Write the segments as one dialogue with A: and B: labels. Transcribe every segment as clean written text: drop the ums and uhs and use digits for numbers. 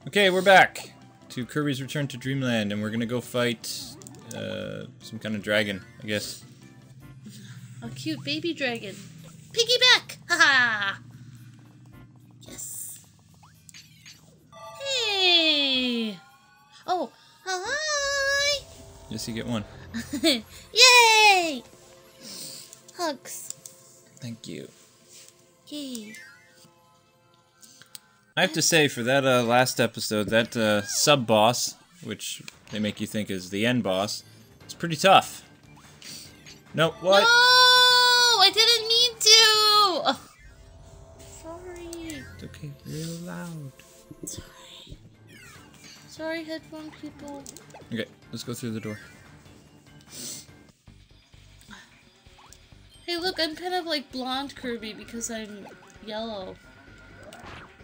A: Okay, we're back to Kirby's Return to Dreamland, and we're gonna go fight some kind of dragon, I guess.
B: A cute baby dragon. Piggyback! Haha! Yes. Hey! Oh, hi!
A: Yes, you get one.
B: Yay! Hugs.
A: Thank you.
B: Yay.
A: I have to say, for that last episode, that sub-boss, which they make you think is the end boss, it's pretty tough. No, what?
B: No! I didn't mean to! Oh. Sorry.
A: It's okay, real loud.
B: Sorry. Sorry, headphone people.
A: Okay, let's go through the door.
B: Hey, look, I'm kind of like blonde Kirby because I'm yellow.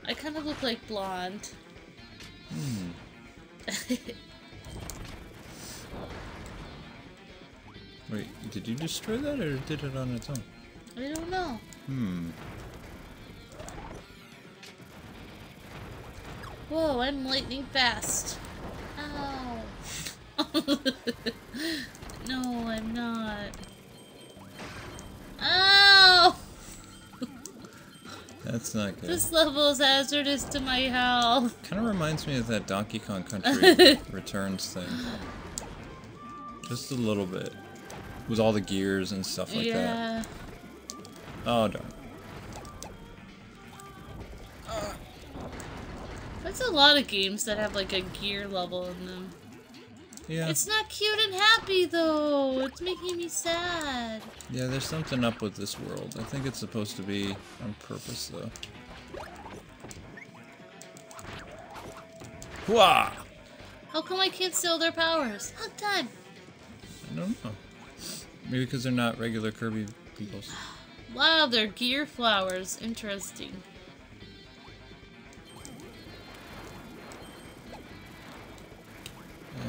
B: I kind of look like blonde.
A: Wait, did you destroy that or did it on its own?
B: I don't know. Whoa, I'm lightning fast. Ow. No, I'm not. Ow!
A: That's not good.
B: This level is hazardous to my health.
A: Kind of reminds me of that Donkey Kong Country Returns thing. Just a little bit. With all the gears and stuff like that. Oh, darn.
B: That's a lot of games that have like a gear level in them.
A: Yeah.
B: It's not cute and happy though. It's making me sad.
A: Yeah, there's something up with this world. I think it's supposed to be on purpose, though. Hooah!
B: How come I can't steal their powers? Hug time.
A: I don't know. Maybe because they're not regular Kirby peoples.
B: Wow, they're gear flowers. Interesting.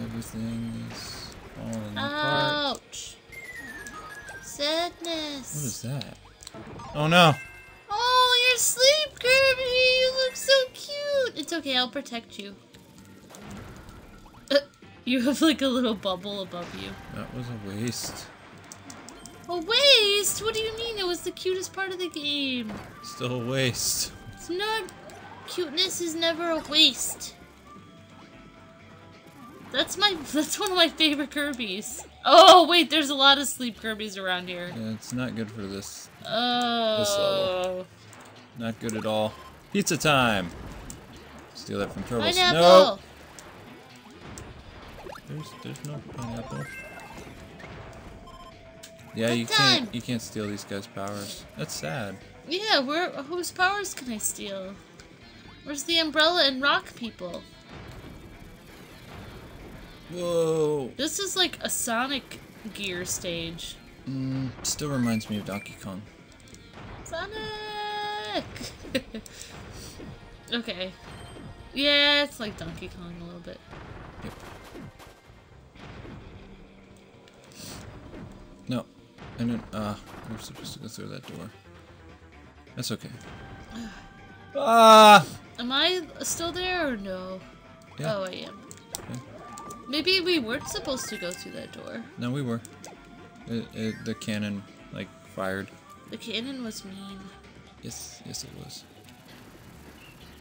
A: Everything is falling apart.
B: Ouch. Sadness.
A: What is that? Oh no!
B: Oh, you're asleep, Kirby! You look so cute! It's okay, I'll protect you. You have like a little bubble above you.
A: That was a waste.
B: A waste? What do you mean? It was the cutest part of the game.
A: Still a waste.
B: It's not. Cuteness is never a waste. That's one of my favorite Kirby's. Oh wait, there's a lot of sleep Kirby's around here.
A: Yeah, it's not good for this.
B: Oh.
A: This level. Not good at all. Pizza time. Steal that from Turtles.
B: Pineapple.
A: No. There's no pineapple. Yeah, you can't steal these guys' powers. That's sad.
B: Yeah, whose powers can I steal? Where's the umbrella and rock people?
A: Whoa.
B: This is like a Sonic gear stage.
A: Still reminds me of Donkey Kong.
B: Sonic! Okay. Yeah, it's like Donkey Kong a little bit.
A: Yep. No. I didn't, we're supposed to go through that door. That's okay. Ah!
B: Am I still there or no?
A: Yeah.
B: Oh, I am.
A: Okay.
B: Maybe we weren't supposed to go through that door.
A: No, we were. The cannon, like, fired.
B: The cannon was mean.
A: Yes, it was.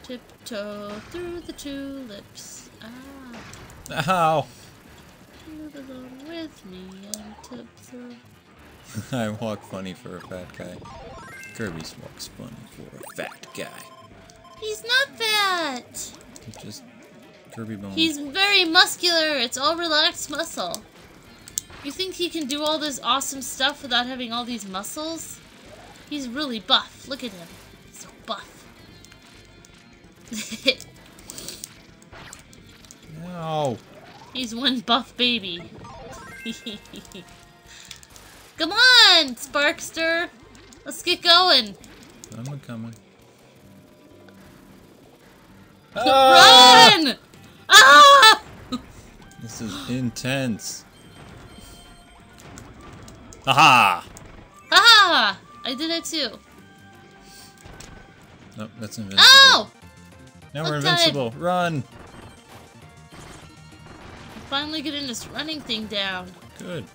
B: Tiptoe through the tulips. Ah.
A: Ow!
B: Move along with me and tiptoe.
A: I walk funny for a fat guy. Kirby's walks funny for a fat guy.
B: He's not fat!
A: It's just Kirby bones.
B: He's very muscular. It's all relaxed muscle. You think he can do all this awesome stuff without having all these muscles? He's really buff. Look at him. He's buff.
A: No.
B: He's one buff baby. Come on, Sparkster. Let's get going.
A: I'm coming.
B: Run! Ah!
A: This is intense. Aha!
B: Ah! I did it too.
A: Nope, that's invincible.
B: Ow!
A: Now we're
B: Hug time.
A: invincible. Run!
B: We're finally getting this running thing down.
A: Good.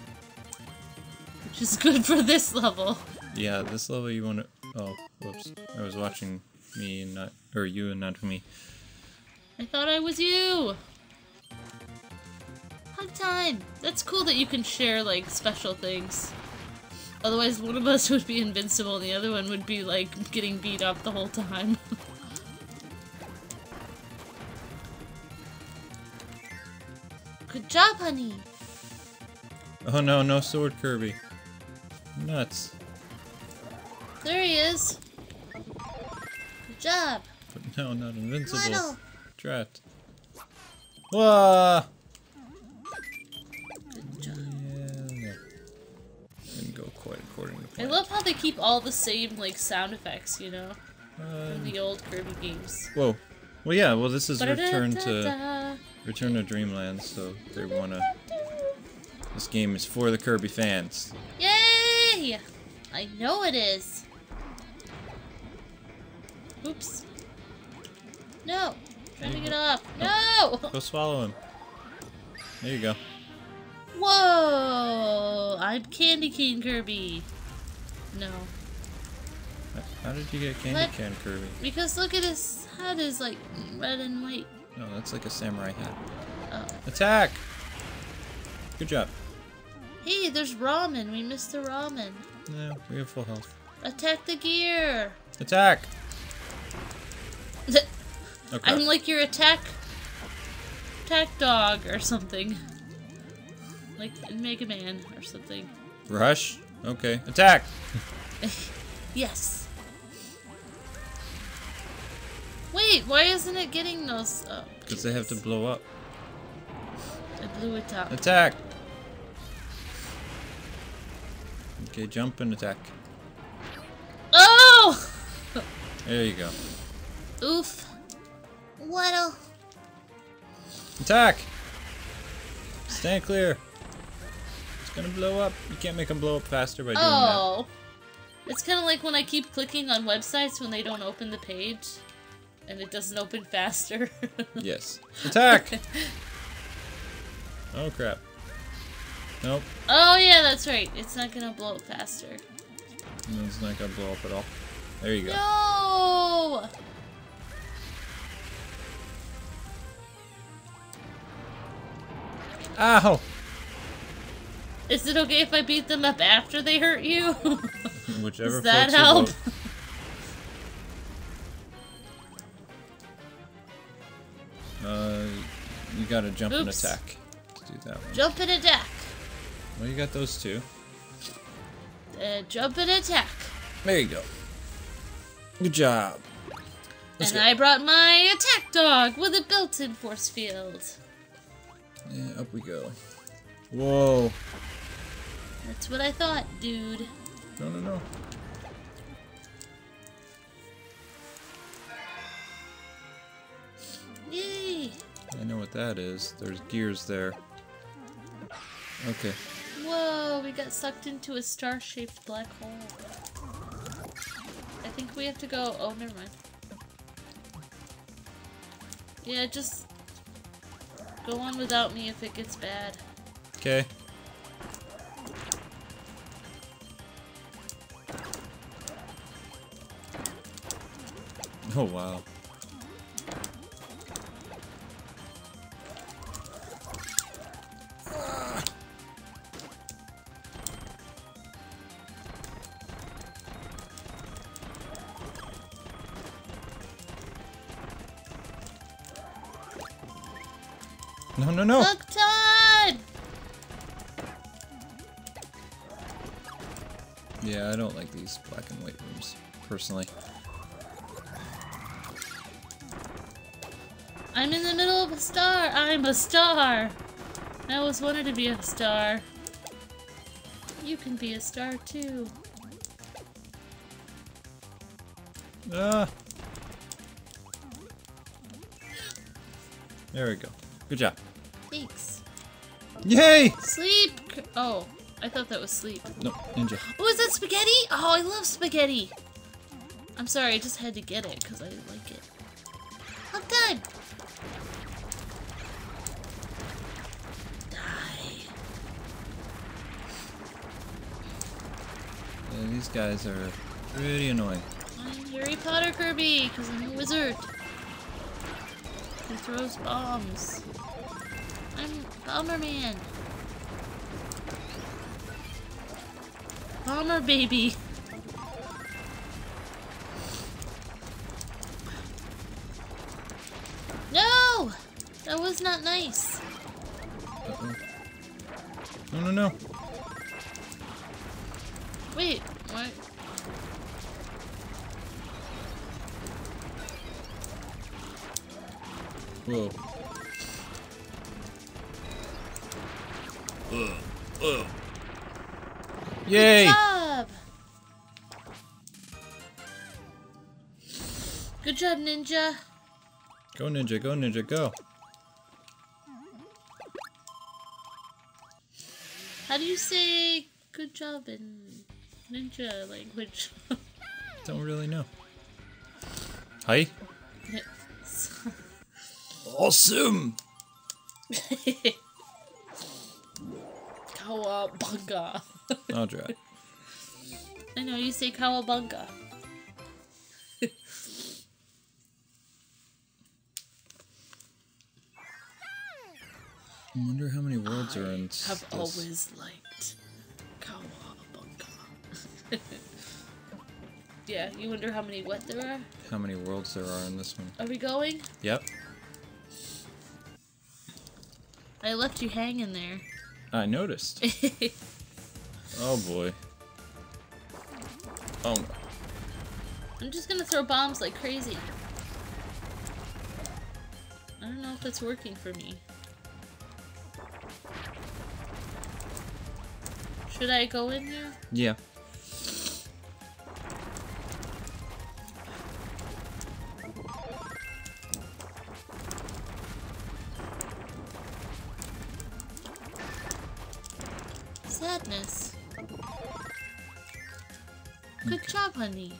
B: Which is good for this level.
A: Yeah, this level you want to... Oh, whoops. I was watching me and not... Or you and not me.
B: I thought I was you! Hug time! That's cool that you can share, like, special things. Otherwise, one of us would be invincible and the other one would be, like, getting beat up the whole time. Good job, honey!
A: Oh no, no sword Kirby. Nuts.
B: There he is! Good job!
A: But no, not invincible.
B: Little.
A: Trapped. Whoa!
B: Good job.
A: Yeah, didn't go quite according to
B: I
A: plan.
B: love how they keep all the same, like, sound effects, you know? In the
A: Uh,
B: old Kirby games.
A: whoa. Well, yeah. Well, this is Return to
B: Ba-da-da-da-da.
A: Dreamland, so they wanna. This game is for the Kirby fans.
B: Yay! I know it is. Oops. No! Trying to get off. No!
A: Go swallow him. There you go.
B: Whoa! I'm Candy Cane Kirby. No.
A: How did you get candy
B: What?
A: can Kirby?
B: Because look at his head is like red and white.
A: No, that's like a samurai hat.
B: Oh.
A: Attack! Good job.
B: Hey, there's ramen. We missed the ramen.
A: No, we have full health.
B: Attack the gear.
A: Attack! Okay.
B: I'm like your attack dog or something. Like in Mega Man or something.
A: Rush? Okay. Attack!
B: Yes. Wait, why isn't it getting those? Oh,
A: Because they have to blow up.
B: I blew it up.
A: Attack! Okay, jump and attack.
B: Oh!
A: There you go.
B: Oof. What a...
A: Attack! Stand clear. It's gonna blow up. You can't make them blow up faster by doing
B: Oh. It's kind of like when I keep clicking on websites when they don't open the page. And it doesn't open faster.
A: that. Yes. Attack! Oh crap. Nope.
B: Oh yeah, that's right. It's not gonna blow up faster.
A: No, it's not gonna blow up at all. There you go.
B: No!
A: Ow!
B: Is it okay if I beat them up after they hurt you?
A: Whichever
B: Does that
A: floats your
B: help?
A: boat. You gotta jump and
B: Oops.
A: attack to do that one.
B: Jump and attack.
A: Well, you got those two.
B: Jump and attack.
A: There you go. Good job. Let's
B: And
A: go.
B: I brought my attack dog with a built-in force field.
A: Yeah, up we go. Whoa.
B: That's what I thought, dude.
A: No, no, no.
B: Yay!
A: I know what that is. There's gears there. Okay.
B: Whoa, we got sucked into a star-shaped black hole. I think we have to go... Oh, never mind. Yeah, just go on without me if it gets bad.
A: Okay. Oh, wow. No, no, no!
B: Hug time!
A: Yeah, I don't like these black and white rooms, personally.
B: I'm in the middle of a star! I'm a star! I always wanted to be a star. You can be a star too.
A: Ah! There we go. Good job.
B: Thanks.
A: Yay!
B: Sleep! Oh, I thought that was sleep.
A: No, ninja.
B: Oh, is that spaghetti? Oh, I love spaghetti! I'm sorry, I just had to get it because I like it. Hug
A: These guys are pretty annoying.
B: I'm Harry Potter Kirby, because I'm a wizard. He throws bombs. I'm Bomberman. Bomber baby. No! That was not nice.
A: Uh-oh. No, no, no.
B: Wait, what?
A: Whoa. Yay!
B: Good job! Good job, Ninja.
A: Go Ninja, go Ninja, go.
B: How do you say good job in Ninja language?
A: Don't really know. Hi.
B: Yes.
A: Awesome!
B: Cowabunga.
A: I'll try.
B: I know you say cowabunga.
A: I wonder how many words are in
B: I have
A: this.
B: always liked cowabunga. Yeah, you wonder how many what there are?
A: How many worlds there are in this one.
B: Are we going?
A: Yep.
B: I left you hanging there.
A: I noticed. Oh boy. Oh no.
B: I'm just gonna throw bombs like crazy. I don't know if it's working for me. Should I go in there?
A: Yeah.
B: Sadness. Good job, honey.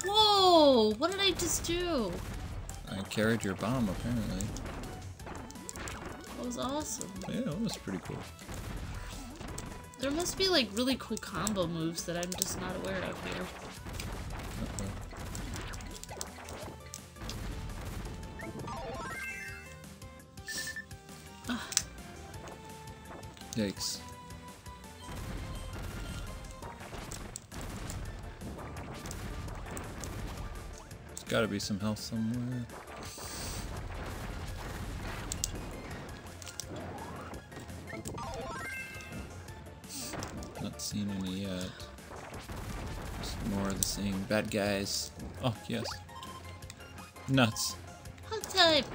B: Whoa! What did I just do?
A: I carried your bomb apparently.
B: That was awesome.
A: Yeah, that was pretty cool.
B: There must be like really cool combo moves that I'm just not aware of here.
A: Uh-oh. Yikes. There's gotta be some health somewhere. Not seen any yet. Just more of the same bad guys. Oh, yes. Nuts.
B: Hug type!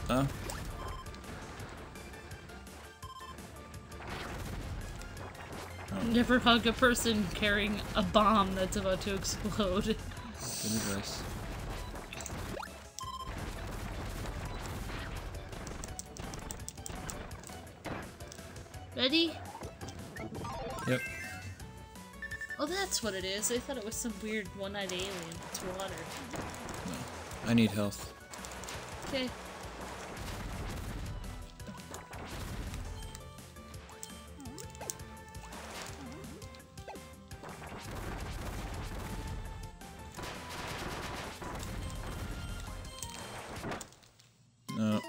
A: Huh?
B: Never hug a person carrying a bomb that's about to explode.
A: Good advice.
B: Ready?
A: Yep.
B: Oh, that's what it is. I thought it was some weird one-eyed alien. It's water.
A: No. I need health.
B: Okay.
A: No.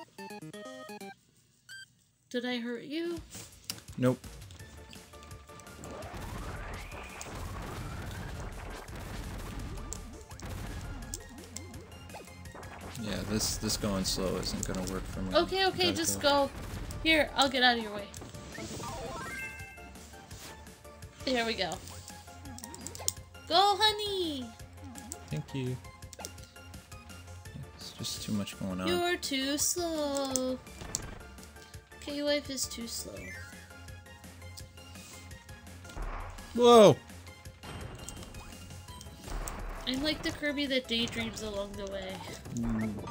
B: Did I hurt you?
A: Nope. Yeah, this going slow isn't gonna work for me.
B: Okay, okay, just go. Here, I'll get out of your way. There we go. Go, honey!
A: Thank you. It's just too much going on.
B: You're too slow. K-Wife is too slow.
A: Whoa!
B: I'm like the Kirby that daydreams along the way.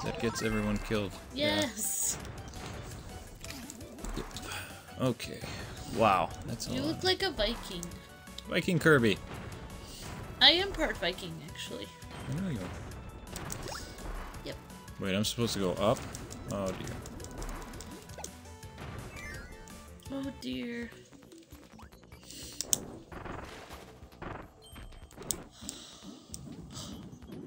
A: That gets everyone killed.
B: Yes!
A: Yeah. Okay. Wow, that's a
B: You
A: lot.
B: look like a Viking.
A: Viking Kirby.
B: I am part Viking, actually.
A: I know you are.
B: Yep.
A: Wait, I'm supposed to go up? Oh dear.
B: Oh dear.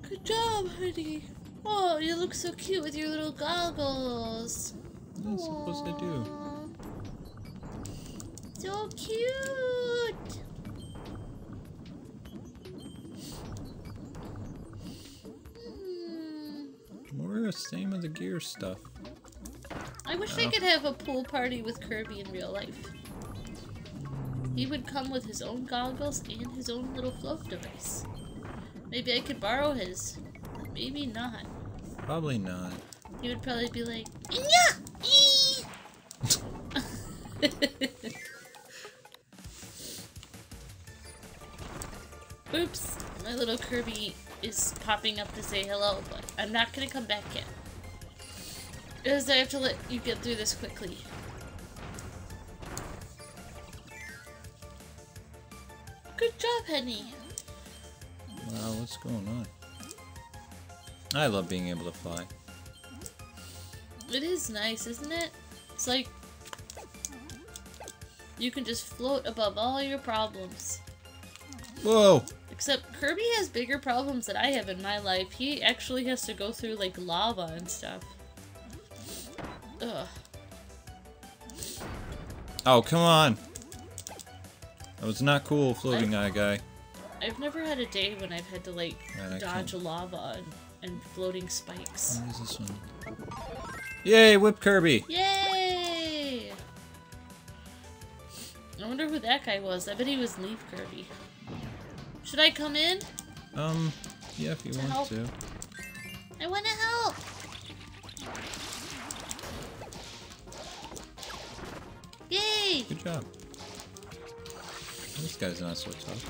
B: Good job, honey. Oh, you look so cute with your little goggles.
A: What am I supposed to do?
B: So cute.
A: More the same of the gear stuff.
B: I wish I could have a pool party with Kirby in real life. He would come with his own goggles and his own little float device. Maybe I could borrow his. Maybe not.
A: Probably not.
B: He would probably be like, yeah! Oops, my little Kirby is popping up to say hello, but I'm not gonna come back yet. Because I have to let you get through this quickly. Good job, honey.
A: Wow, what's going on? I love being able to fly.
B: It is nice, isn't it? It's like you can just float above all your problems.
A: Whoa!
B: Except Kirby has bigger problems than I have in my life. He actually has to go through like lava and stuff. Ugh.
A: Oh, come on! That was not cool, floating eye guy.
B: I've never had a day when I've had to like dodge
A: can't.
B: lava and floating spikes.
A: What is this one? Yay, whip Kirby!
B: Yay! I wonder who that guy was. I bet he was Leaf Kirby. Should I come in?
A: Yeah, if you want
B: help.
A: to.
B: I want to help! Yay!
A: Good job. This guy's not so tough.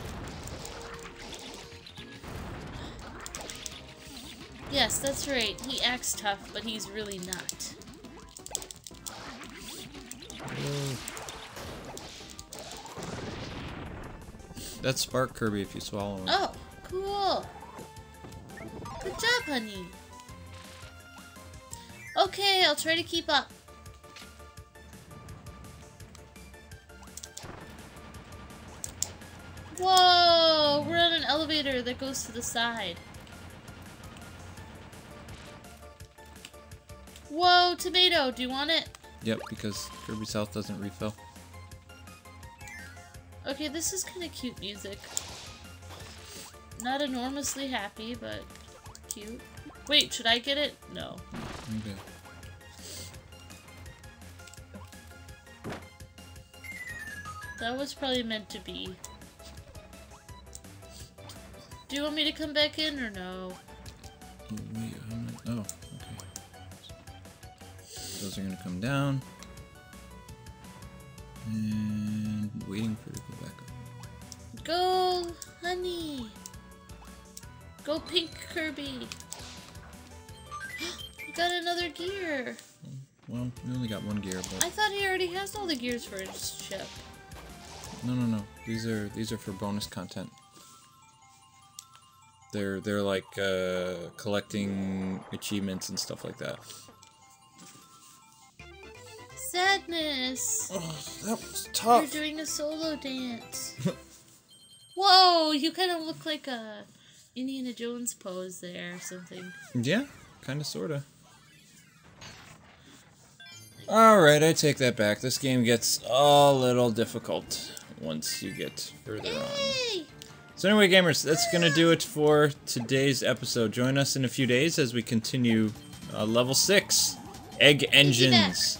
B: Yes, that's right. He acts tough, but he's really not.
A: Whoa. That's Spark Kirby if you swallow him.
B: Oh, cool. Good job, honey. Okay, I'll try to keep up. Whoa, we're on an elevator that goes to the side. Whoa, tomato, do you want it?
A: Yep, because Kirby's health doesn't refill.
B: Okay, this is kind of cute music. Not enormously happy, but cute. Wait, should I get it? No.
A: Okay.
B: That was probably meant to be. Do you want me to come back in or no?
A: Wait, oh, okay. Those are gonna come down. And waiting for it to go back up.
B: Go, honey. Go pink Kirby. You got another gear.
A: Well, we only got one gear, but
B: I thought he already has all the gears for his ship.
A: no. These are for bonus content. They're like collecting achievements and stuff like that.
B: Sadness.
A: Oh, that was
B: You're
A: tough.
B: doing a solo dance. Whoa, you kind of look like a Indiana Jones pose there or something.
A: Yeah, kind of, sorta. Alright, I take that back. This game gets a little difficult once you get further on.
B: Yay!
A: So anyway, gamers, that's going to do it for today's episode. Join us in a few days as we continue level 6, Egg Engines.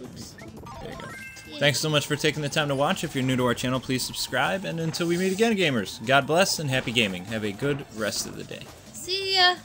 B: Oops.
A: There you go.
B: Yeah.
A: Thanks so much for taking the time to watch. If you're new to our channel, please subscribe. And until we meet again, gamers, God bless and happy gaming. Have a good rest of the day.
B: See ya!